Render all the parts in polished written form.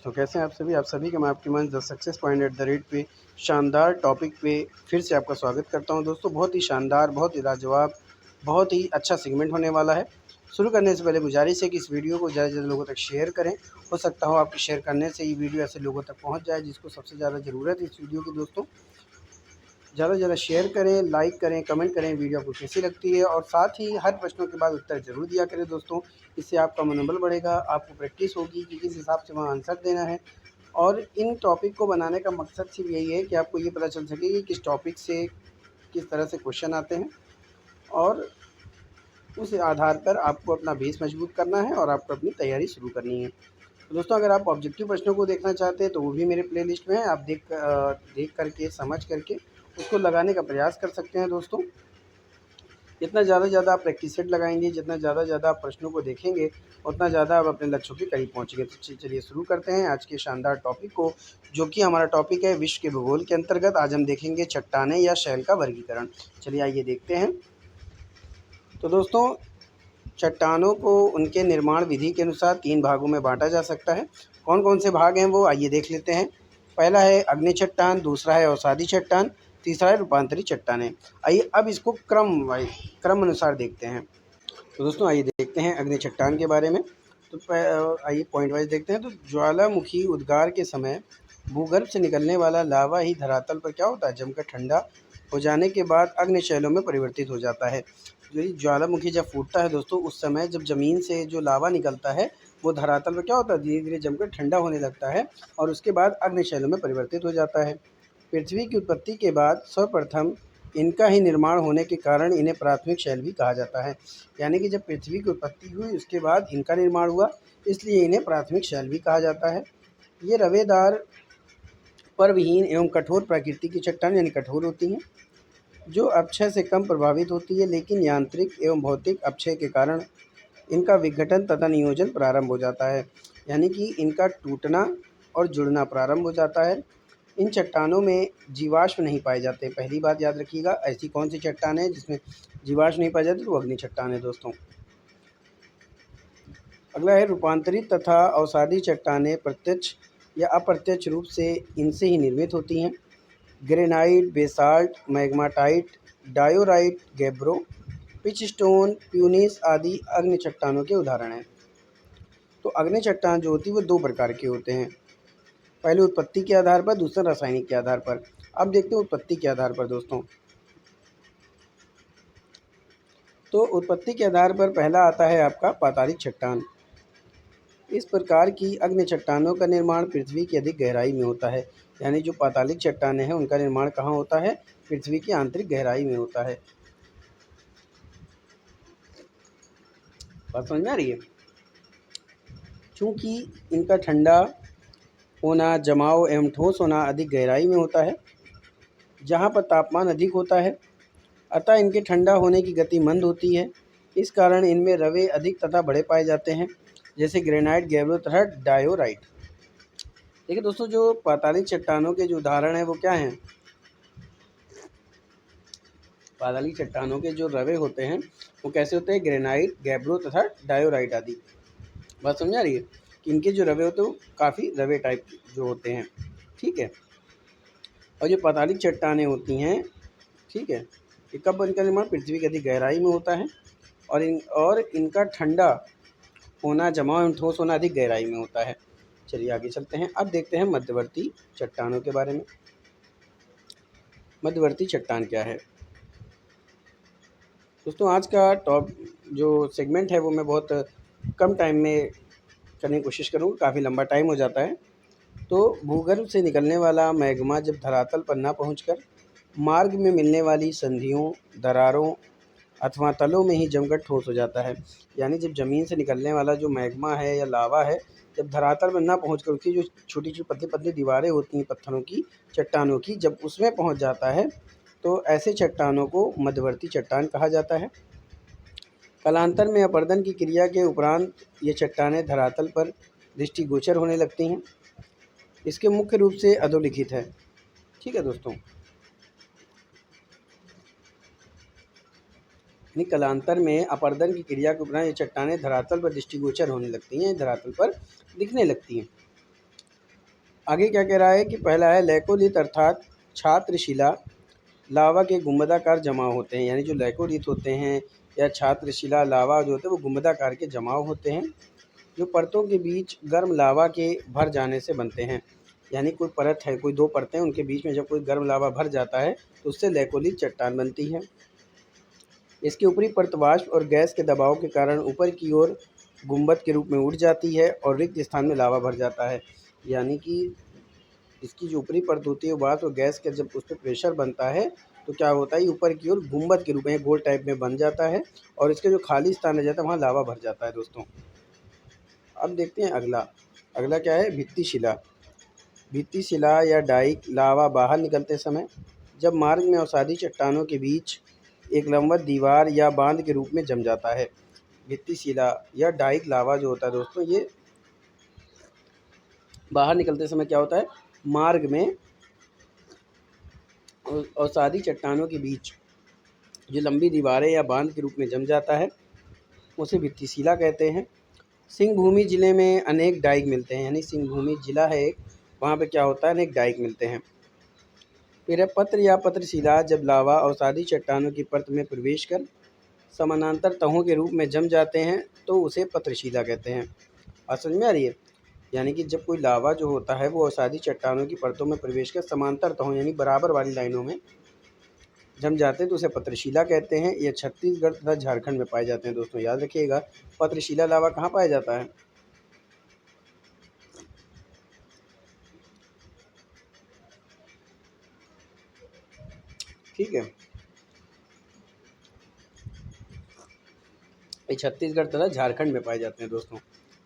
तो कैसे हैं आप सभी का मैं आपकी मंच the success point at the rate पे शानदार टॉपिक पे फिर से आपका स्वागत करता हूं दोस्तों। बहुत ही शानदार, बहुत ही लाजवाब, बहुत ही अच्छा सेगमेंट होने वाला है। शुरू करने से पहले गुजारिश है कि इस वीडियो को ज़्यादा से ज़्यादा लोगों तक शेयर करें। हो सकता हो आपके शेयर करने से ये वीडियो ऐसे लोगों तक पहुँच जाए जिसको सबसे ज़्यादा ज़रूरत है इस वीडियो की। दोस्तों ज़्यादा से ज़्यादा शेयर करें, लाइक करें, कमेंट करें वीडियो आपको कैसी लगती है, और साथ ही हर प्रश्नों के बाद उत्तर ज़रूर दिया करें दोस्तों। इससे आपका मनोबल बढ़ेगा, आपको प्रैक्टिस होगी कि किस हिसाब से वहाँ आंसर देना है। और इन टॉपिक को बनाने का मकसद सिर्फ यही है कि आपको ये पता चल सके कि किस टॉपिक से किस तरह से क्वेश्चन आते हैं, और उस आधार पर आपको अपना बेस मजबूत करना है और आपको अपनी तैयारी शुरू करनी है। तो दोस्तों अगर आप ऑब्जेक्टिव प्रश्नों को देखना चाहते हैं तो वो भी मेरे प्लेलिस्ट में है। आप देख करके, समझ करके उसको लगाने का प्रयास कर सकते हैं दोस्तों। जितना ज़्यादा से ज़्यादा आप प्रैक्टिस सेट लगाएंगे, जितना ज़्यादा से ज़्यादा आप प्रश्नों को देखेंगे, उतना ज़्यादा आप अपने लक्ष्यों के करीब पहुँचेंगे। तो चलिए शुरू करते हैं आज के शानदार टॉपिक को, जो कि हमारा टॉपिक है विश्व के भूगोल के अंतर्गत। आज हम देखेंगे चट्टानें या शैल का वर्गीकरण। चलिए आइए देखते हैं। तो दोस्तों चट्टानों को उनके निर्माण विधि के अनुसार 3 भागों में बाँटा जा सकता है। कौन-कौन से भाग हैं वो आइए देख लेते हैं। पहला है अग्नि चट्टान, दूसरा है अवसादी चट्टान, तीसरा है रूपांतरित चट्टानें। आइए अब इसको क्रम अनुसार देखते हैं। तो दोस्तों आइए देखते हैं अग्नि चट्टान के बारे में। तो आइए पॉइंट वाइज देखते हैं। तो ज्वालामुखी उद्गार के समय भूगर्भ से निकलने वाला लावा ही धरातल पर क्या होता है, जमकर ठंडा हो जाने के बाद अग्नि शैलों में परिवर्तित हो जाता है। जो ये ज्वालामुखी जब फूटता है दोस्तों, उस समय जब ज़मीन से जो लावा निकलता है वो धरातल पर क्या होता है, धीरे धीरे जमकर ठंडा होने लगता है और उसके बाद अग्नि शैलों में परिवर्तित हो जाता है। पृथ्वी की उत्पत्ति के बाद सर्वप्रथम इनका ही निर्माण होने के कारण इन्हें प्राथमिक शैल भी कहा जाता है। यानी कि जब पृथ्वी की उत्पत्ति हुई उसके बाद इनका निर्माण हुआ, इसलिए इन्हें प्राथमिक शैल भी कहा जाता है। ये रवेदार, परविहीन एवं कठोर प्रकृति की चट्टान यानी कठोर होती हैं, जो अपक्षय से कम प्रभावित होती है, लेकिन यांत्रिक एवं भौतिक अपक्षय के कारण इनका विघटन तथा नियोजन प्रारंभ हो जाता है। यानी कि इनका टूटना और जुड़ना प्रारंभ हो जाता है। इन चट्टानों में जीवाश्म नहीं पाए जाते। पहली बात याद रखिएगा, ऐसी कौन सी चट्टान है जिसमें जीवाश्म नहीं पाए जाते, तो वो अग्नि चट्टान है दोस्तों। अगला है रूपांतरित तथा अवसादी चट्टानें प्रत्यक्ष या अप्रत्यक्ष रूप से इनसे ही निर्मित होती हैं। ग्रेनाइट, बेसाल्ट, मैग्माटाइट, डायोराइट, गैब्रो, पिचस्टोन, प्यूनिस आदि अग्नि चट्टानों के उदाहरण हैं। तो अग्नि चट्टान जो होती है वो 2 प्रकार के होते हैं। पहले उत्पत्ति के आधार पर, दूसरा रासायनिक के आधार पर। अब देखते हैं उत्पत्ति के आधार पर दोस्तों। तो उत्पत्ति के आधार पर पहला आता है आपका पातालिक चट्टान। इस प्रकार की अग्नि चट्टानों का निर्माण पृथ्वी की अधिक गहराई में होता है। यानी जो पातालिक चट्टानें हैं उनका निर्माण कहाँ होता है, पृथ्वी की आंतरिक गहराई में होता है। बात समझ में आ रही है। चूँकि इनका ठंडा होना, जमाव एवं ठोस होना अधिक गहराई में होता है, जहाँ पर तापमान अधिक होता है, अतः इनके ठंडा होने की गति मंद होती है। इस कारण इनमें रवे अधिक तथा बड़े पाए जाते हैं, जैसे ग्रेनाइट, गैब्रो तथा डायोराइट। देखिए दोस्तों, जो पातालिक चट्टानों के जो उदाहरण हैं वो क्या हैं, पातालिक चट्टानों के जो रवे होते हैं वो कैसे होते हैं, ग्रेनाइट, गैब्रो तथा डायोराइट आदि। बात समझ आ रही है कि इनके जो रवे होते हैं वो काफ़ी रवे टाइप जो होते हैं, ठीक है। और जो पातालिक चट्टानें होती हैं, ठीक है, ये कब इनका निर्माण पृथ्वी की अधिक गहराई में होता है, और इनका ठंडा होना, जमाव एवं ठोस होना अधिक गहराई में होता है। चलिए आगे चलते हैं। अब देखते हैं मध्यवर्ती चट्टानों के बारे में। मध्यवर्ती चट्टान क्या है दोस्तों, आज का जो सेगमेंट है वो मैं बहुत कम टाइम में करने की कोशिश करूँगा, काफ़ी लंबा टाइम हो जाता है। तो भूगर्भ से निकलने वाला मैग्मा जब धरातल पर न पहुंचकर मार्ग में मिलने वाली संधियों, दरारों अथवा तलों में ही जमकर ठोस हो जाता है। यानी जब ज़मीन से निकलने वाला जो मैग्मा है या लावा है, जब धरातल में ना पहुंचकर उसकी जो छोटी-छोटी पतली-पतली दीवारें होती हैं पत्थरों की, चट्टानों की, जब उसमें पहुंच जाता है तो ऐसे चट्टानों को मध्यवर्ती चट्टान कहा जाता है। कालांतर में अपरदन की क्रिया के उपरांत ये चट्टानें धरातल पर दृष्टिगोचर होने लगती हैं। इसके मुख्य रूप से अधोलिखित है, ठीक है दोस्तों। यानी कालांतर में अपरदन की क्रिया के उपरांत ये चट्टानें धरातल पर दृष्टिगोचर होने लगती हैं, धरातल पर दिखने लगती हैं। आगे क्या कह रहा है कि पहला है लैकोलिथ अर्थात छात्रशिला लावा के गुंबदाकार जमाव होते हैं। यानी जो लैकोलिथ होते हैं या छात्रशिला लावा जो होते हैं वो गुंबदाकार के जमाव होते हैं जो परतों के बीच गर्म लावा के भर जाने से बनते हैं। यानी कोई परत है, कोई दो परतें, उनके बीच में जब कोई गर्म लावा भर जाता है तो उससे लैकोलिथ चट्टान बनती है। इसकी ऊपरी परत वाष्प और गैस के दबाव के कारण ऊपर की ओर गुंबद के रूप में उठ जाती है और रिक्त स्थान में लावा भर जाता है। यानी कि इसकी जो ऊपरी परत होती है वाष्प और गैस का जब उस पर प्रेशर बनता है तो क्या होता है, ऊपर की ओर गुंबद के रूप में गोल टाइप में बन जाता है और इसके जो खाली स्थान रह जाता है वहाँ लावा भर जाता है दोस्तों। अब देखते हैं अगला क्या है, भित्ति शिला। भित्ति शिला या डाइक लावा बाहर निकलते समय जब मार्ग में अवसादी चट्टानों के बीच एक लंबवत दीवार या बांध के रूप में जम जाता है। भित्ति शिला या डाइक लावा जो होता है दोस्तों, ये बाहर निकलते समय क्या होता है, मार्ग में अवसादी चट्टानों के बीच जो लंबी दीवारें या बांध के रूप में जम जाता है उसे भित्ति शिला कहते हैं। सिंहभूमि जिले में अनेक डाइक मिलते हैं। यानी सिंहभूमि जिला है एक, वहाँ पे क्या होता है, अनेक डाइक मिलते हैं। फिर है पत्र या पत्रशिला। जब लावा अवसादी चट्टानों की परत में प्रवेश कर समानांतर तहों के रूप में जम जाते हैं तो उसे पत्रशिला कहते हैं। और समझ में आ रही है, यानी कि जब कोई लावा जो होता है वो अवसादी चट्टानों की परतों में प्रवेश कर समांतर तहों यानी बराबर वाली लाइनों में जम जाते हैं तो उसे पत्रशिला कहते हैं। ये छत्तीसगढ़ तथा झारखंड में पाए जाते हैं दोस्तों, याद रखिएगा। पत्रशिला लावा कहाँ पाया जाता है, ठीक है, ये छत्तीसगढ़ तथा झारखंड में पाए जाते हैं दोस्तों।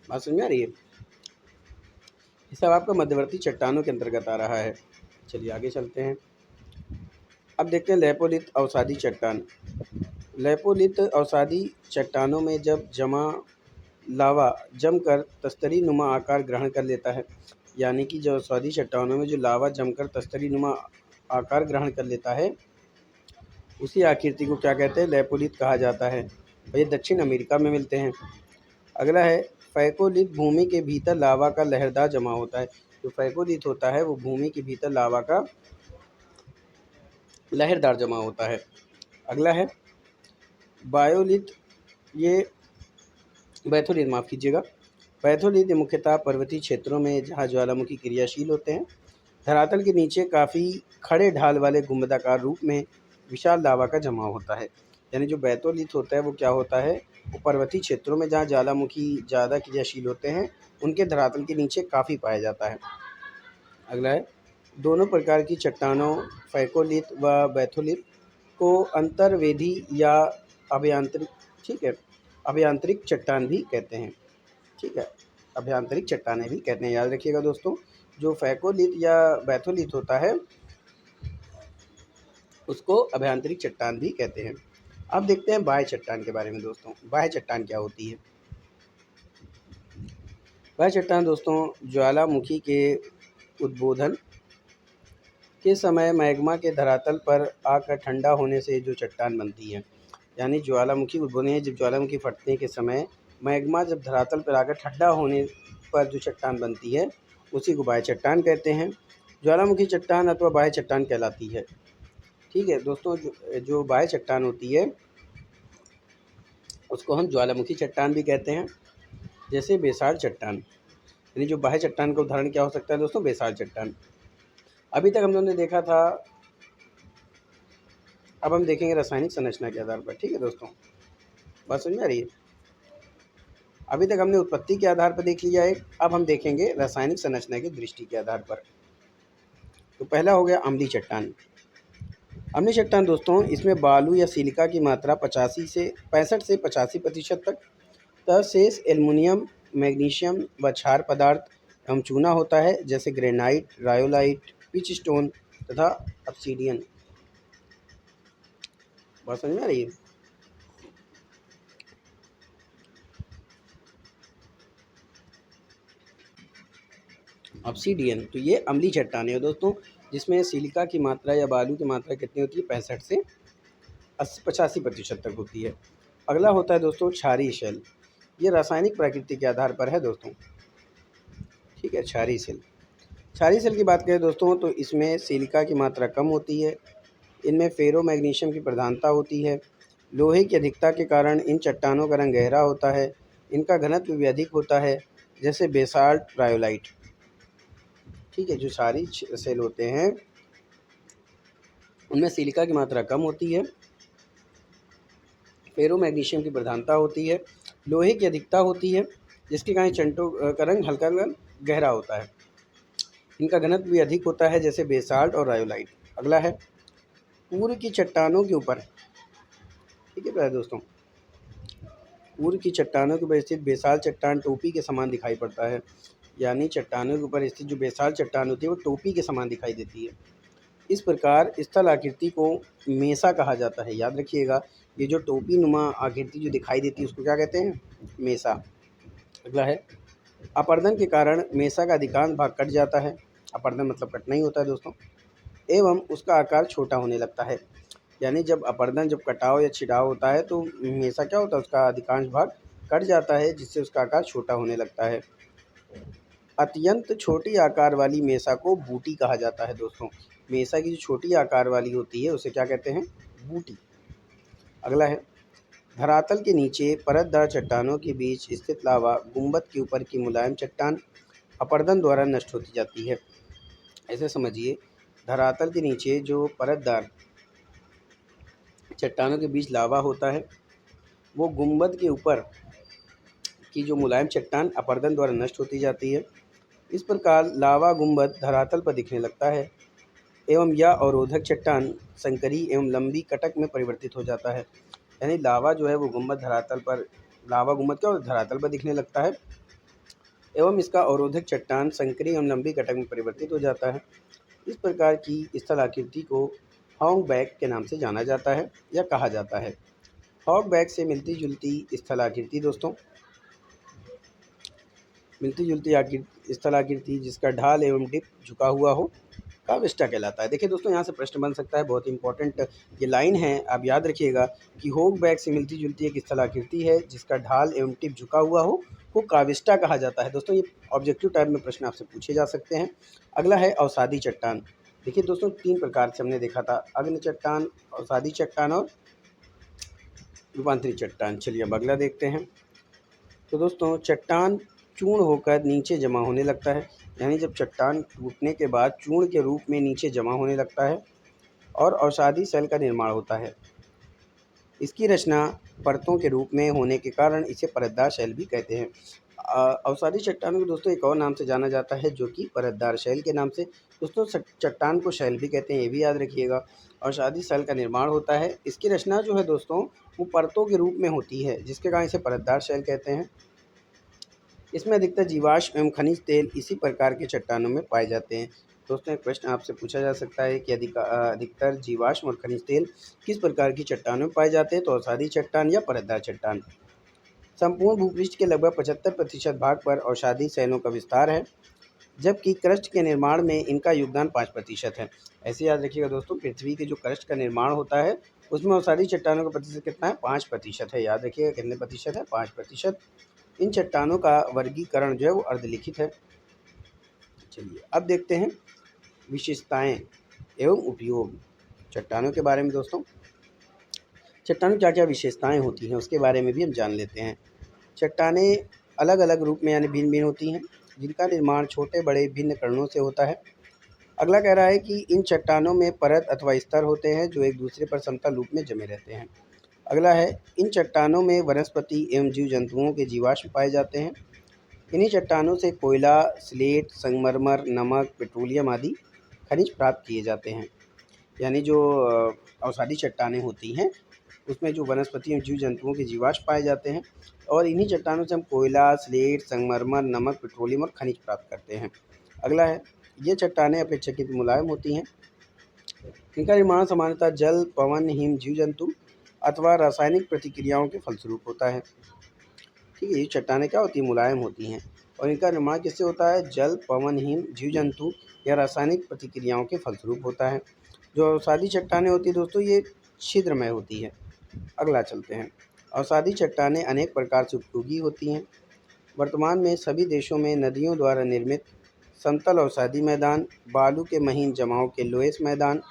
बात समझ में आ रही है। ये सब आपका मध्यवर्ती चट्टानों के अंतर्गत आ रहा है। चलिए आगे चलते हैं। अब देखते हैं लेपोलिथ अवसादी चट्टान। लेपोलिथ अवसादी चट्टानों में जब जमा लावा जमकर तस्तरी नुमा आकार ग्रहण कर लेता है। यानी कि जो अवसादी चट्टानों में जो लावा जमकर तस्तरी नुमा आकार ग्रहण कर लेता है उसी आकृति को क्या कहते हैं, लेपोलिथ कहा जाता है। और ये दक्षिण अमेरिका में मिलते हैं। अगला है फैकोलिथ। भूमि के भीतर लावा का लहरदार जमा होता है। जो फैकोलिथ होता है वो भूमि के भीतर लावा का लहरदार जमा होता है। अगला है बायोलिथ। ये बैथोलिथ, माफ़ कीजिएगा, बैथोलिथ मुख्यतः पर्वतीय क्षेत्रों में जहाँ ज्वालामुखी क्रियाशील होते हैं धरातल के नीचे काफ़ी खड़े ढाल वाले गुंबदाकार रूप में विशाल लावा का जमाव होता है। यानी जो बैथोलिथ होता है वो क्या होता है, वो पर्वतीय क्षेत्रों में जहाँ ज्वालामुखी ज़्यादा क्रियाशील होते हैं उनके धरातल के नीचे काफ़ी पाया जाता है। अगला है दोनों प्रकार की चट्टानों फैकोलिथ व बैथोलिथ को अंतर्वेदी या अभ्यंतरिक, ठीक है, अभ्यंतरिक चट्टान भी कहते हैं। ठीक है, अभ्यंतरिक चट्टानें भी कहते हैं, याद रखिएगा दोस्तों। जो फैकोलिथ या बैथोलिथ होता है उसको अभ्यंतरिक चट्टान भी कहते हैं। अब देखते हैं बाह्य चट्टान के बारे में दोस्तों। बाह्य चट्टान क्या होती है। बाह्य चट्टान दोस्तों ज्वालामुखी के उद्बोधन के समय मैग्मा के धरातल पर आकर ठंडा होने से जो चट्टान बनती है। यानी ज्वालामुखी उद्बोधन है, जब ज्वालामुखी फटने के समय मैग्मा जब धरातल पर आकर ठंडा होने पर जो चट्टान बनती है उसी को बाह्य चट्टान कहते हैं। ज्वालामुखी चट्टान अथवा बाह्य चट्टान कहलाती है। ठीक है दोस्तों, जो बाह्य चट्टान होती है उसको हम ज्वालामुखी चट्टान भी कहते हैं। जैसे बेसार चट्टान, यानी जो बाह्य चट्टान का उदाहरण क्या हो सकता है दोस्तों, बेसार चट्टान। अभी तक हम लोगों ने देखा था, अब हम देखेंगे रासायनिक संरचना के आधार पर। ठीक है दोस्तों, बात समझ में आ रही है। अभी तक हमने उत्पत्ति के आधार पर देख लिया है, अब हम देखेंगे रासायनिक संरचना की दृष्टि के आधार पर। तो पहला हो गया अम्लीय चट्टान। अम्लीय चट्टान दोस्तों, इसमें बालू या सिलिका की मात्रा 65 से 85% तक तथा शेष एल्युमिनियम, मैग्नीशियम व क्षार पदार्थ एवं चूना होता है, जैसे ग्रेनाइट, रायोलाइट, पिच स्टोन तथा ऑब्सीडियन। बात समझ में आ रही है। ऑब्सीडियन, तो ये अम्लीय चट्टान है दोस्तों, जिसमें सिलिका की मात्रा या बालू की मात्रा कितनी होती है, 65 से 85% तक होती है। अगला होता है दोस्तों क्षारीय शेल। ये रासायनिक प्रकृति के आधार पर है दोस्तों। ठीक है, क्षारीय शेल। क्षारीय सेल की बात करें दोस्तों तो इसमें सिलिका की मात्रा कम होती है, इनमें फेरो मैग्नीशियम की प्रधानता होती है, लोहे की अधिकता के कारण इन चट्टानों का रंग गहरा होता है, इनका घनत्व भी अधिक होता है जैसे बेसाल्ट रायोलाइट। ठीक है, जो क्षारीय सेल होते हैं उनमें सिलिका की मात्रा कम होती है, फेरो मैग्नीशियम की प्रधानता होती है, लोहे की अधिकता होती है जिसके कारण चट्टानों का रंग हल्का गहरा होता है, इनका घनत्व भी अधिक होता है जैसे बेसाल्ट और रायोलाइट। अगला है पूर्व की चट्टानों के ऊपर। ठीक है प्यारे दोस्तों, पूर्व की चट्टानों के ऊपर स्थित बेसाल्ट चट्टान टोपी के समान दिखाई पड़ता है, यानी चट्टानों के ऊपर स्थित जो बेसाल्ट चट्टान होती है वो टोपी के समान दिखाई देती है। इस प्रकार स्थल आकृति को मेसा कहा जाता है। याद रखिएगा, ये जो टोपी नुमा आकृति जो दिखाई देती है उसको क्या कहते हैं? मेसा। अगला है अपर्दन के कारण मेसा का अधिकांश भाग कट जाता है। अपर्दन मतलब कटना ही होता है दोस्तों, एवं उसका आकार छोटा होने लगता है। यानी जब अपर्दन जब कटाव या छिड़ाव होता है तो मेसा क्या होता है, उसका अधिकांश भाग कट जाता है जिससे उसका आकार छोटा होने लगता है। अत्यंत छोटी आकार वाली मेसा को बूटी कहा जाता है दोस्तों। मेसा की जो छोटी आकार वाली होती है उसे क्या कहते हैं? बूटी। अगला है धरातल के नीचे परतदार चट्टानों के बीच स्थित लावा गुंबद के ऊपर की मुलायम चट्टान अपर्दन द्वारा नष्ट होती जाती है। ऐसे समझिए, धरातल के नीचे जो परतदार चट्टानों के बीच लावा होता है वो गुंबद के ऊपर की जो मुलायम चट्टान अपर्दन द्वारा नष्ट होती जाती है। इस प्रकार लावा गुंबद धरातल पर दिखने लगता है एवं यह अवरोधक चट्टान संकरी एवं लंबी कटक में परिवर्तित हो जाता है। यानी लावा जो है वो गुंबद धरातल पर, लावा गुंबद क्या धरातल पर दिखने लगता है एवं इसका अवरोधक चट्टान संकरी एवं लंबी कटक में परिवर्तित हो जाता है। इस प्रकार की स्थल आकृति को हॉन्गबैक के नाम से जाना जाता है या कहा जाता है। हॉन्गबैक से मिलती जुलती स्थल आकृति दोस्तों, मिलती जुलती स्थल आकृति जिसका ढाल एवं डिप झुका हुआ हो काविष्टा कहलाता है। देखिए दोस्तों, यहाँ से प्रश्न बन सकता है, बहुत इंपॉर्टेंट ये लाइन है, आप याद रखिएगा कि हॉन्गबैक से मिलती जुलती एक स्थल आकृति है जिसका ढाल एवं टिप झुका हुआ हो वो काविष्टा कहा जाता है। दोस्तों ये ऑब्जेक्टिव टाइप में प्रश्न आपसे पूछे जा सकते हैं। अगला है अवसादी चट्टान। देखिए दोस्तों, 3 प्रकार से हमने देखा था, अग्नि चट्टान, अवसादी चट्टान और रूपांतरित चट्टान। चलिए अब अगला देखते हैं। तो दोस्तों चट्टान चूर्ण होकर नीचे जमा होने लगता है, यानी जब चट्टान टूटने के बाद चूर्ण के रूप में नीचे जमा होने लगता है और अवसादी सेल का निर्माण होता है। इसकी रचना परतों के रूप में होने के कारण इसे परतदार शैल भी कहते हैं। अवसादी चट्टानों को दोस्तों एक और नाम से जाना जाता है जो कि परतदार शैल के नाम से। दोस्तों चट्टान को शैल भी कहते हैं, ये भी याद रखिएगा। अवसादी शैल का निर्माण होता है, इसकी रचना जो है दोस्तों वो परतों के रूप में होती है जिसके कारण इसे परतदार शैल कहते हैं। इसमें अधिकतर जीवाश्म एवं खनिज तेल इसी प्रकार के चट्टानों में पाए जाते हैं। दोस्तों एक प्रश्न आपसे पूछा जा सकता है कि अधिकतर जीवाश्म और खनिज तेल किस प्रकार की चट्टानों में पाए जाते हैं? तो अवसादी चट्टान या परतदार चट्टान। संपूर्ण भूपृष्ठ के लगभग 75% भाग पर अवसादी शैलों का विस्तार है, जबकि क्रस्ट के निर्माण में इनका योगदान 5% है। ऐसे याद रखिएगा दोस्तों, पृथ्वी के जो क्रस्ट का निर्माण होता है उसमें अवसादी चट्टानों का प्रतिशत कितना है? 5% है। याद रखिएगा कितने प्रतिशत है? 5%। इन चट्टानों का वर्गीकरण जो है वो अर्धलिखित है। चलिए अब देखते हैं विशेषताएं एवं उपयोग चट्टानों के बारे में। दोस्तों चट्टानों क्या क्या विशेषताएं होती हैं उसके बारे में भी हम जान लेते हैं। चट्टानें अलग अलग रूप में यानी भिन्न भिन्न होती हैं जिनका निर्माण छोटे बड़े भिन्न कणों से होता है। अगला कह रहा है कि इन चट्टानों में परत अथवा स्तर होते हैं जो एक दूसरे पर समतल रूप में जमे रहते हैं। अगला है इन चट्टानों में वनस्पति एवं जीव जंतुओं के जीवाश्म पाए जाते हैं। इन्हीं चट्टानों से कोयला, स्लेट, संगमरमर, नमक, पेट्रोलियम आदि खनिज प्राप्त किए जाते हैं। यानी जो अवसादी चट्टानें होती हैं उसमें जो वनस्पति एवं जीव जंतुओं के जीवाश्म पाए जाते हैं और इन्हीं चट्टानों से हम कोयला, स्लेट, संगमरमर, नमक, पेट्रोलियम और खनिज प्राप्त करते हैं। अगला है ये चट्टानें अपेक्षाकृत मुलायम होती हैं। इनका निर्माण सामान्यतः जल, पवन, हिम, जीव जंतु अथवा रासायनिक प्रतिक्रियाओं के फलस्वरूप होता है। ठीक है, ये चट्टानें क्या होती हैं? मुलायम होती हैं और इनका निर्माण किससे होता है? जल, पवन, हिम, जीव जंतु या रासायनिक प्रतिक्रियाओं के फलस्वरूप होता है। जो अवसादी चट्टानें होती है दोस्तों ये छिद्रमय होती है। अगला चलते हैं। अवसादी चट्टानें अनेक प्रकार से उपयोगी होती हैं। वर्तमान में सभी देशों में नदियों द्वारा निर्मित समतल अवसादी मैदान, बालू के महीन जमाव के लोएस मैदान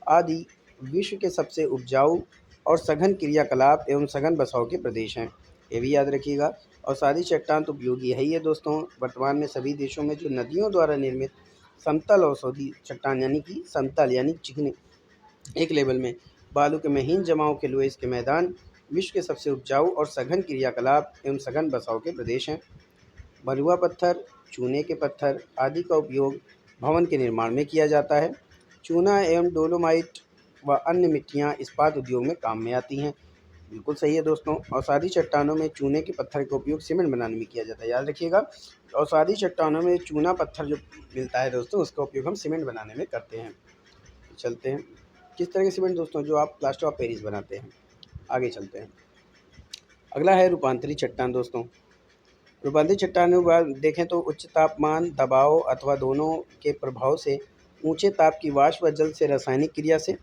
आदि विश्व के सबसे उपजाऊ और सघन क्रियाकलाप एवं सघन बसाव के प्रदेश हैं। ये भी याद रखिएगा। अवसादी चट्टान तो उपयोगी है ही है दोस्तों। वर्तमान में सभी देशों में जो नदियों द्वारा निर्मित समतल अवसादी चट्टान यानी कि समतल यानी चिकनी एक लेवल में बालू के महीन जमाव के लोएस के मैदान विश्व के सबसे उपजाऊ और सघन क्रियाकलाप एवं सघन बसाव के प्रदेश हैं। बलुआ पत्थर, चूने के पत्थर आदि का उपयोग भवन के निर्माण में किया जाता है। चूना एवं डोलोमाइट व अन्य मिट्टियाँ इस्पात उद्योग में काम में आती हैं। बिल्कुल सही है दोस्तों। अवसादी चट्टानों में चूने के पत्थर का उपयोग सीमेंट बनाने में किया जाता है। याद रखिएगा, अवसादी चट्टानों में चूना पत्थर जो मिलता है दोस्तों, उसका उपयोग हम सीमेंट बनाने में करते हैं। चलते हैं, किस तरह के सीमेंट दोस्तों, जो आप प्लास्टर ऑफ पेरिस बनाते हैं। आगे चलते हैं। अगला है रूपांतरित चट्टान दोस्तों। रूपांतरित चट्टानों के बाद देखें तो उच्च तापमान, दबाव अथवा दोनों के प्रभाव से ऊंचे ताप की वाष्प व जल से रासायनिक क्रिया से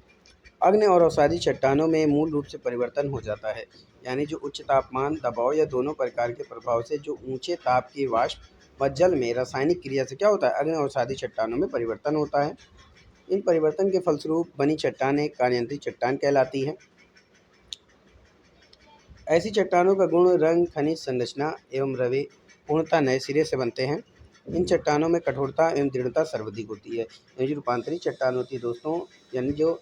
अग्नि और अवसादी चट्टानों में मूल रूप से परिवर्तन हो जाता है। यानी जो उच्च तापमान, दबाव या दोनों प्रकार के प्रभाव से जो ऊंचे ताप की वाष्प व जल में रासायनिक क्रिया से क्या होता है, अग्नि और अवसादी चट्टानों में परिवर्तन होता है। इन परिवर्तन के फलस्वरूप बनी चट्टान एक कार्यनियंत्रित चट्टान कहलाती है। ऐसी चट्टानों का गुण, रंग, खनिज संरचना एवं रवे पूर्णतः नए सिरे से बनते हैं। इन चट्टानों में कठोरता एवं दृढ़ता सर्वाधिक होती है। यानी जो रूपांतरित चट्टान होती है दोस्तों, यानी जो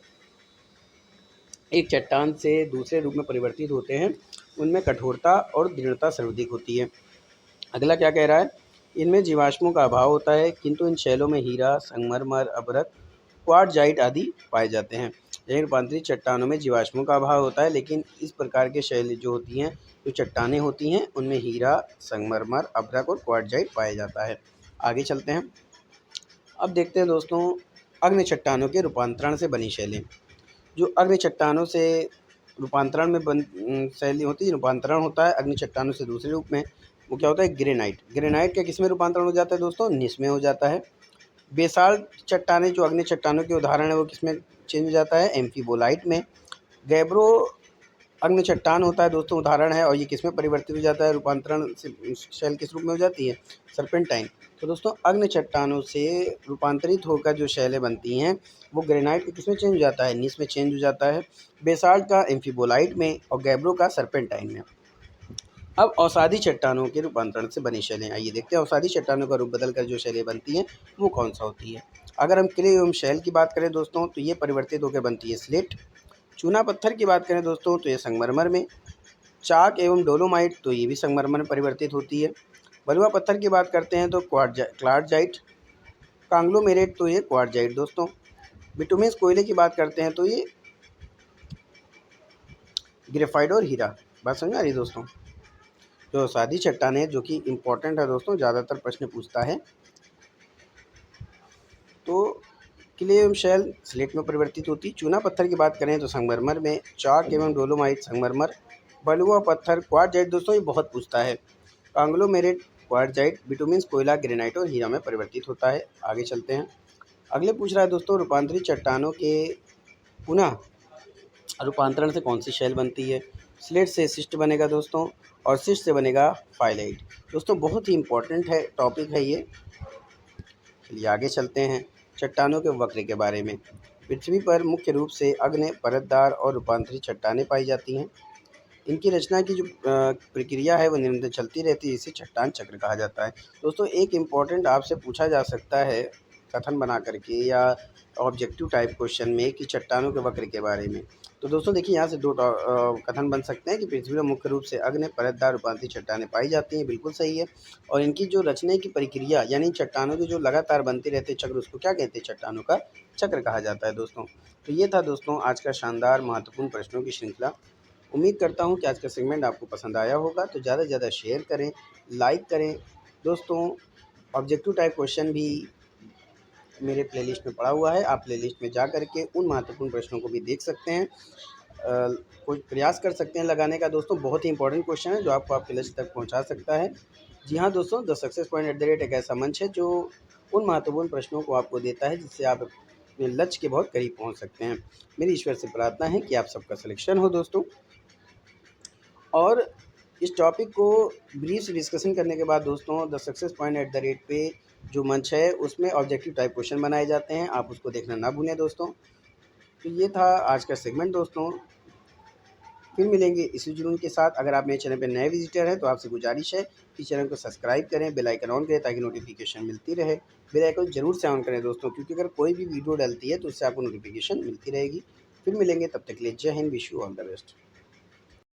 एक चट्टान से दूसरे रूप में परिवर्तित होते हैं, उनमें कठोरता और दृढ़ता सर्वाधिक होती है। अगला क्या कह रहा है, इनमें जीवाश्मों का अभाव होता है, किंतु इन शैलों में हीरा, संगमरमर, अभ्रक, क्वार्टजाइट आदि पाए जाते हैं। यही रूपांतरित चट्टानों में जीवाश्मों का अभाव होता है, लेकिन इस प्रकार के शैल जो होती हैं, जो चट्टानें होती हैं, उनमें हीरा, संगमरमर, अभ्रक और क्वार्टजाइट पाया जाता है। आगे चलते हैं। अब देखते हैं दोस्तों, अग्नि चट्टानों के रूपांतरण से बनी शैलें। जो अग्नि चट्टानों से रूपांतरण में शैली होती है, रूपांतरण होता है अग्नि चट्टानों से दूसरे रूप में, वो क्या होता है, ग्रेनाइट। ग्रेनाइट का किस में रूपांतरण हो जाता है दोस्तों, नीस में हो जाता है। बेसाल्ट चट्टानें जो अग्नि चट्टानों के उदाहरण है, वो किस में चेंज हो जाता है, एम्फीबोलाइट में। गैब्रो अग्नि चट्टान होता है दोस्तों, उदाहरण है, और ये किस में परिवर्तित हो जाता है, रूपांतरण से शैल किस रूप में हो जाती है, सर्पेंटाइन। तो दोस्तों अग्नि चट्टानों से रूपांतरित होकर जो शैलें बनती हैं, वो ग्रेनाइट के किस में चेंज हो जाता है, नीस में चेंज हो जाता है। बेसाल्ट का एम्फीबोलाइट में और गैब्रो का सर्पेंटाइन में। अब अवसादी चट्टानों के रूपांतरण से बनी शैलें, आइए देखते हैं अवसादी चट्टानों का रूप बदलकर जो शैलें बनती हैं वो कौन सा होती है। अगर हम क्ले एवं शैल की बात करें दोस्तों, तो ये परिवर्तित होकर बनती है स्लेट। चूना पत्थर की बात करें दोस्तों, तो ये संगमरमर में। चाक एवं डोलोमाइट, तो ये भी संगमरमर में परिवर्तित होती है। बलुआ पत्थर की बात करते हैं तो क्वार्टजाइट। कांग्लोमेरेट, तो ये क्वार्टजाइट दोस्तों। बिटुमिनस कोयले की बात करते हैं तो ये ग्रेफाइट और हीरा। बात समझ आ रही दोस्तों। जो सादी चट्टान है, जो कि इम्पोर्टेंट है दोस्तों, ज़्यादातर प्रश्न पूछता है। तो क्ले एवं शैल स्लेट में परिवर्तित होती। चूना पत्थर की बात करें तो संगमरमर में। चाक एवं डोलोमाइट संगमरमर। बलुआ पत्थर क्वार्टजाइट दोस्तों, ये बहुत पूछता है। कांग्लोमेरेट क्वार्टजाइट, बिटुमिनस कोयला ग्रेनाइट और हीरा में परिवर्तित होता है। आगे चलते हैं। अगले पूछ रहा है दोस्तों, रूपांतरित चट्टानों के पुनः रूपांतरण से कौन सी शैल बनती है। स्लेट से शिस्ट बनेगा दोस्तों, और शिस्ट से बनेगा फाइलाइट। दोस्तों बहुत ही इम्पोर्टेंट है, टॉपिक है ये। चलिए आगे चलते हैं चट्टानों के वक्र के बारे में। पृथ्वी पर मुख्य रूप से अग्नि, परतदार और रूपांतरित चट्टानें पाई जाती हैं। इनकी रचना की जो प्रक्रिया है वो निरंतर चलती रहती है, इसे चट्टान चक्र कहा जाता है। दोस्तों एक इम्पॉर्टेंट आपसे पूछा जा सकता है कथन बना करके या ऑब्जेक्टिव टाइप क्वेश्चन में कि चट्टानों के वक्र के बारे में। तो दोस्तों देखिए, यहाँ से दो कथन बन सकते हैं कि पृथ्वी में मुख्य रूप से अग्नि, परतदार, रूपांतरित चट्टानें पाई जाती हैं। बिल्कुल सही है। और इनकी जो रचने की प्रक्रिया, यानी चट्टानों की जो लगातार बनते रहते चक्र, उसको क्या कहते हैं, चट्टानों का चक्र कहा जाता है दोस्तों। तो ये था दोस्तों आज का शानदार महत्वपूर्ण प्रश्नों की श्रृंखला। उम्मीद करता हूँ कि आज का सेगमेंट आपको पसंद आया होगा। तो ज़्यादा से ज़्यादा शेयर करें, लाइक करें दोस्तों। ऑब्जेक्टिव टाइप क्वेश्चन भी मेरे प्लेलिस्ट में पड़ा हुआ है, आप प्लेलिस्ट में जा करके उन महत्वपूर्ण प्रश्नों को भी देख सकते हैं। कोई प्रयास कर सकते हैं लगाने का दोस्तों। बहुत ही इंपॉर्टेंट क्वेश्चन है जो आपको आपके लक्ष्य तक पहुंचा सकता है। जी हाँ दोस्तों, द सक्सेस पॉइंट @ एक ऐसा मंच है जो उन महत्वपूर्ण प्रश्नों को आपको देता है जिससे आप अपने लक्ष्य के बहुत करीब पहुंच सकते हैं। मेरी ईश्वर से प्रार्थना है कि आप सबका सिलेक्शन हो दोस्तों। और इस टॉपिक को ब्रीफ से डिस्कशन करने के बाद दोस्तों, द सक्सेस पॉइंट @ पे जो मंच है उसमें ऑब्जेक्टिव टाइप क्वेश्चन बनाए जाते हैं, आप उसको देखना ना भूलें दोस्तों। तो ये था आज का सेगमेंट दोस्तों, फिर मिलेंगे इसी जुनून के साथ। अगर आप मेरे चैनल पे नए विजिटर हैं तो आपसे गुजारिश है कि चैनल को सब्सक्राइब करें, बेल आइकन ऑन करें ताकि नोटिफिकेशन मिलती रहे। बेल आइकन ज़रूर से ऑन करें दोस्तों, क्योंकि अगर कोई भी वीडियो डलती है तो उससे आपको नोटिफिकेशन मिलती रहेगी। फिर मिलेंगे, तब तक के लिए जय Hind, wish you all the best.